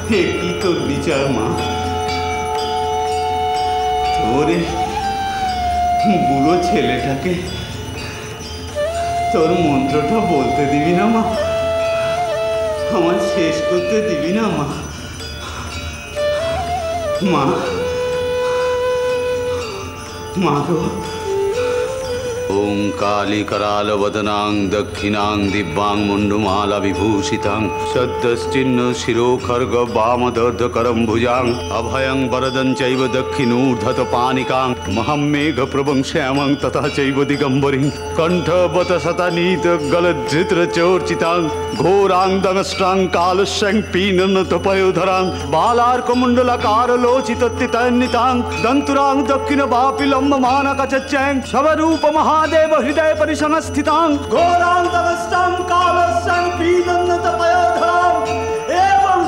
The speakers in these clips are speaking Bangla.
কি তোর বিচার মা? তোর বুড়ো ছেলেটাকে তোর মন্ত্রটা বলতে দিবি না মা? আমার শেষ করতে দিবি না মা? মা, মা গো। ওং কালিকরালবদনাং দক্ষিণাং দিব্যাং মুন্ডমালা বিভূষিতাং সদ্যশ্চিহ্ন শিরো খর্গ বামদর্ধকরম ভুজাং অভয়ং বরদং চৈব দক্ষিণূর্ধত পানিকাং মহম মেঘ প্রভং শ্যামং তথা চৈব দিগম্বরিং কণ্ঠবত শতানীত গলধৃত্র চোর্চিতাং ঘোরাং দংষ্ট্রাং কালস্যং পীননত পয়োধরাং বালার্কমণ্ডলাকার লোচিতত্তিতন্নিতাং দন্তুরাং দক্ষিণ বাপি লম্ব মানকচচ্যাং সবরূপ महादेव हृदय परिसंस्थितां घोरां तमस्तां कालस्यां पीनन्नत पयोधरां एवं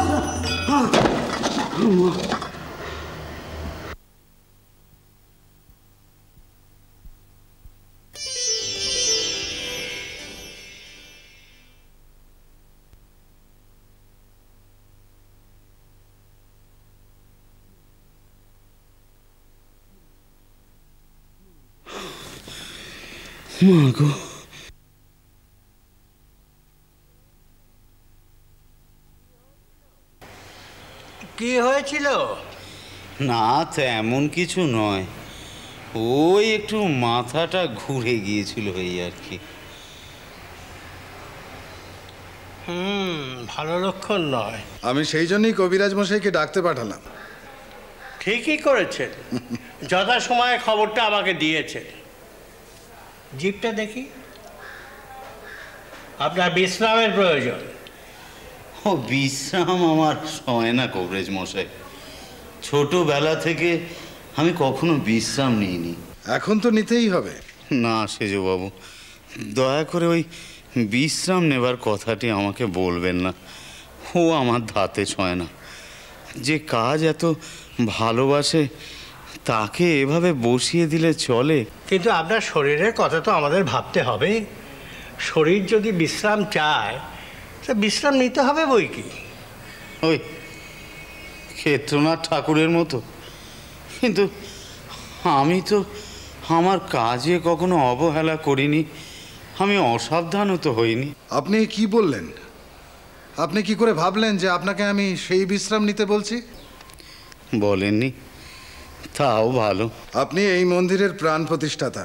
মাগো। কি হয়েছিল? না তেমন কিছু নয়, ওই একটু মাথাটা ঘুরে গিয়েছিল এই আর কি। ভালো লক্ষণ নয়। আমি সেই জন্যই কবিরাজ মশাইকে ডাকতে পাঠালাম। ঠিকই করেছেন, যথাসময়ে খবরটা আমাকে দিয়েছেন। জিপটা দেখি, আপনার বিশ্রামের প্রয়োজন। ও বিশ্রাম আমার হয় না কবিরাজ মশাই, ছোটবেলা থেকে আমি কখনো বিশ্রাম নিইনি। এখন তো নিতেই হবে। না সেজবাবু, দয়া করে ওই বিশ্রাম নেবার কথাটি আমাকে বলবেন না, ও আমার ধাতে ছয় না। যে কাজ এত ভালোবাসে তাকে এভাবে বসিয়ে দিলে চলে? কিন্তু আপনার শরীরের কথা তো আমাদের ভাবতে হবে। শরীর যদি বিশ্রাম চায় তা বিশ্রাম নিতে হবে বই কি। ওই ক্ষেত্রনাথ ঠাকুরের মতো। কিন্তু আমি তো আমার কাজে কখনো অবহেলা করিনি, আমি অসাবধানও তো হইনি। আপনি কি বললেন? আপনি কি করে ভাবলেন যে আপনাকে আমি সেই বিশ্রাম নিতে বলছি? বলেননি, তাও ভালো। আপনি এই মন্দিরের প্রাণ প্রতিষ্ঠাতা,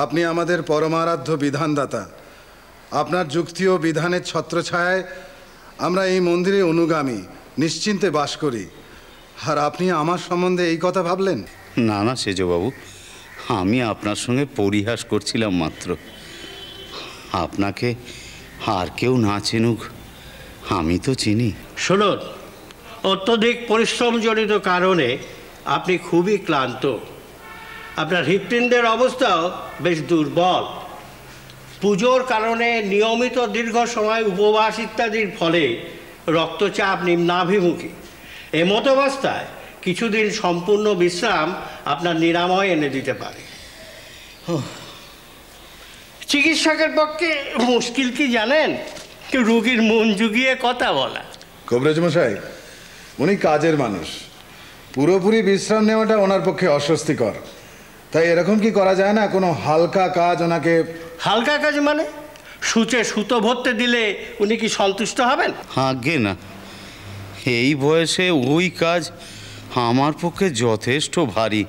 আপনি আমাদের পরমারাধ্য বিধানদাতা। আপনার যুক্তি ও বিধানের ছত্রছায়ায় আমরা এই মন্দিরে অনুগামী, নিশ্চিন্তে বাস করি। আর আপনি আমার সম্বন্ধে এই কথা ভাবলেন? না না সেজবাবু, আমি আপনার সঙ্গে পরিহাস করছিলাম মাত্র। আপনাকে আর কেউ না চিনুক, আমি তো চিনি। শুনুন, অত্যধিক পরিশ্রমজনিত কারণে আপনি খুবই ক্লান্ত। আপনার হৃৎপিণ্ডের অবস্থাও বেশ দুর্বল। পুজোর কারণে নিয়মিত দীর্ঘ সময় উপবাস ইত্যাদির ফলে রক্তচাপ নিম্নাভিমুখী। এমত অবস্থায় কিছুদিন সম্পূর্ণ বিশ্রাম আপনার নিরাময় এনে দিতে পারে। চিকিৎসকের পক্ষে মুশকিল কি জানেন? রোগীর মন জুগিয়ে কথা বলা। কবিরাজ মশাই, উনি কাজের মানুষ, পুরোপুরি বিশ্রাম নেওয়াটা ওনার পক্ষে অস্বস্তিকর। তাই এরকম কি করা যায় না, কোনো হালকা কাজ ওনাকে? হালকা কাজ মানে? সূচে সুতো ভরতে দিলে উনি কি সন্তুষ্ট হবেন? আজ্ঞে না, এই বয়সে ওই কাজ আমার পক্ষে যথেষ্ট ভারী,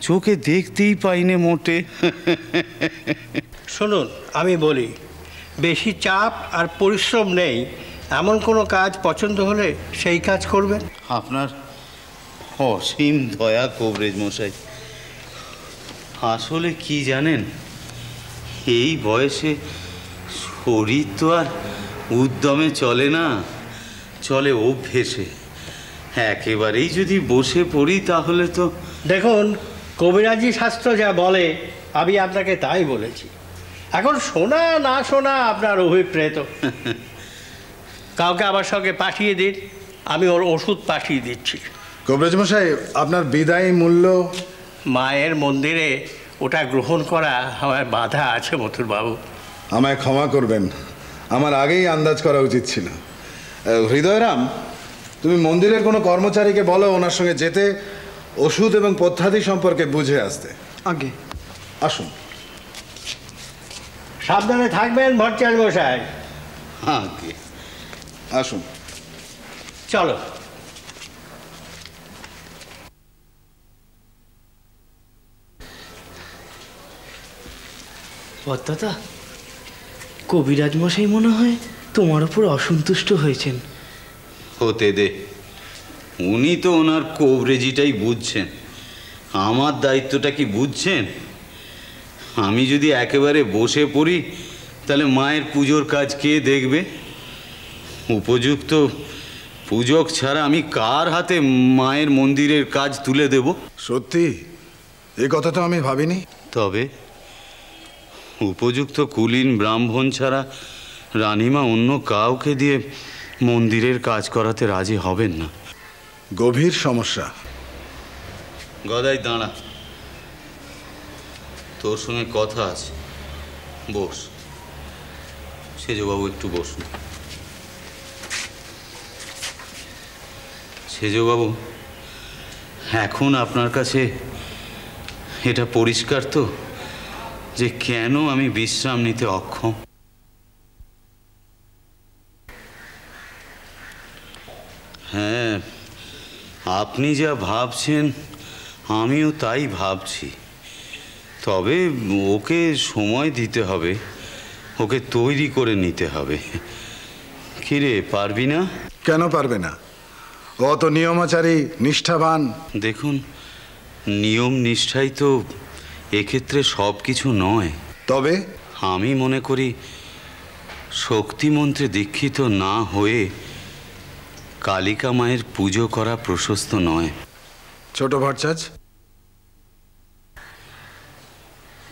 চোখে দেখতেই পাইনি মোটে। শুনুন, আমি বলি, বেশি চাপ আর পরিশ্রম নেই এমন কোনো কাজ পছন্দ হলে সেই কাজ করবেন। আপনার অসীম দয়া কবিরাজ মশাই। আসলে কি জানেন, এই বয়সে শরীর তো আর উদ্যমে চলে না, চলে অভ্যেসে। একেবারেই যদি বসে পড়ি তাহলে তো। দেখুন, কবিরাজি শাস্ত্র যা বলে আমি আপনাকে তাই বলেছি। এখন শোনা না শোনা আপনার অভিপ্রেত। কাউকে আমার সঙ্গে পাঠিয়ে দিন, আমি ওর ওষুধ পাঠিয়ে দিচ্ছি। কবিরাজ মশাই, আপনার বিদায়ী মূল্য? মায়ের মন্দিরে ওটা গ্রহণ করা আমার বাধা আছে মথুরবাবু। আমায় ক্ষমা করবেন, আমার আগেই আন্দাজ করা উচিত ছিল। হৃদয়রাম, তুমি মন্দিরের কোনো কর্মচারীকে বলো ওনার সঙ্গে যেতে, ওষুধ এবং পথ্যাদি সম্পর্কে বুঝে আসতে। আগে আসুন। সাবধানে থাকবেন ভট্টাচার্য মশাই। আগে আসুন। চলো। পদ্মাদা, কবিরাজ মশাই মনে হয় তোমার উপর অসন্তুষ্ট হয়েছেন। হতে দে, উনি তো ওনার কবরেজিটাই বুঝছেন, আমার দায়িত্বটা কি বুঝছেন? আমি যদি একেবারে বসে পড়ি তাহলে মায়ের পুজোর কাজ কে দেখবে? উপযুক্ত পূজক ছাড়া আমি কার হাতে মায়ের মন্দিরের কাজ তুলে দেব? সত্যি? এ কথা তো আমি ভাবিনি। তবে উপযুক্ত কুলীন ব্রাহ্মণ ছাড়া রানীমা অন্য কাউকে দিয়ে মন্দিরের কাজ করাতে রাজি হবেন না। গভীর সমস্যা। গদাই দাঁড়া, তোর সঙ্গে কথা আছে, বস। সেজবাবু একটু বসুন। সেজবাবু, এখন আপনার কাছে এটা পরিষ্কার তো যে কেন আমি বিশ্রাম নিতে অক্ষম? হ্যাঁ, আপনি যা ভাবছেন আমিও তাই ভাবছি, তবে ওকে সময় দিতে হবে, ওকে তৈরি করে নিতে হবে। কিরে, পারবি না? কেন পারবে না? ও তো নিয়মাচারী, নিষ্ঠাবান। দেখুন, নিয়ম নিষ্ঠাই তো এক্ষেত্রে সব কিছু নয়। তবে আমি মনে করি শক্তিমন্ত্রে দীক্ষিত না হয়ে কালিকা মায়ের পুজো করা প্রশস্ত নয়। ছোট ভট্টাচ,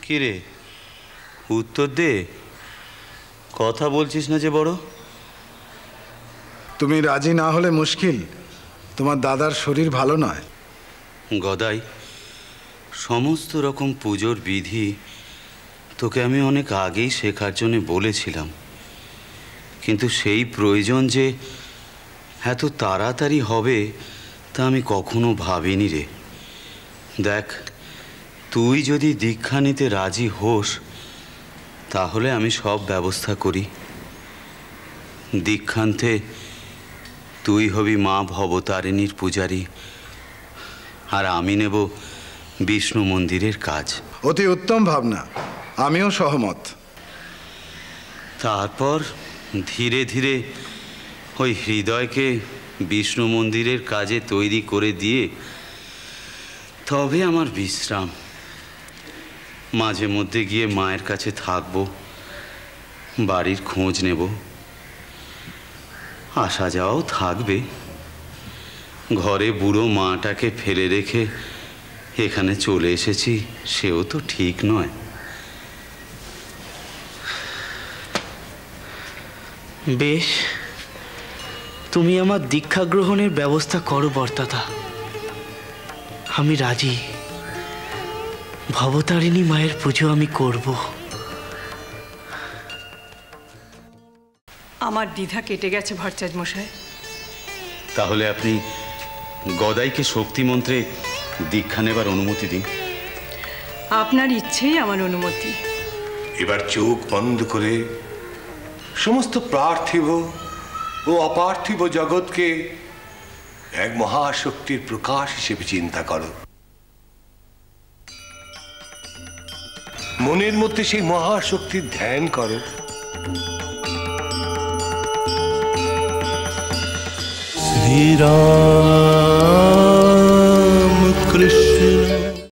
কিরে, উত্তর দে, কথা বলছিস না যে বড়? তুমি রাজি না হলে মুশকিল। তোমার দাদার শরীর ভালো নয়। গদাই, সমস্ত রকম পুজোর বিধি তোকে আমি অনেক আগেই শেখার জন্য বলেছিলাম, কিন্তু সেই প্রয়োজন যে এত তাড়াতাড়ি হবে তা আমি কখনো ভাবিনি রে। দেখ, তুই যদি দীক্ষা নিতে রাজি হোস তাহলে আমি সব ব্যবস্থা করি। দীক্ষান্তে তুই হবি মা ভবতারিণীর পূজারী, আর আমি নেব বিষ্ণু মন্দিরের কাজ। অতি উত্তম ভাবনা, আমিও সহমত। তারপর ধীরে ধীরে ওই হৃদয়কে বিষ্ণু মন্দিরের কাজে তৈরি করে দিয়ে তবে আমার বিশ্রাম। মাঝে মধ্যে গিয়ে মায়ের কাছে থাকবো, বাড়ির খোঁজ নেব, আসা যাওয়াও থাকবে। ঘরে বুড়ো মাটাকে ফেলে রেখে এখানে চলে এসেছি, সেও তো ঠিক নয়। বেশ, তুমি আমার দীক্ষা গ্রহণের ব্যবস্থা করো বর্তাদা, আমি রাজি। ভবতারিণী মায়ের পুজো আমি করব। আমার দ্বিধা কেটে গেছে ভট্টাচার্য মশাই। তাহলে আপনি গদাইকে শক্তিমন্ত্রে দীক্ষা নেবার অনুমতি দিন। আপনার ইচ্ছেই আমার অনুমতি। এবার চোখ বন্ধ করে সমস্ত পার্থিব ও অপার্থিব জগৎকে এক মহাশক্তির প্রকাশ হিসেবে চিন্তা করো। মনের মধ্যে সেই মহাশক্তির ধ্যান করো। ধীরা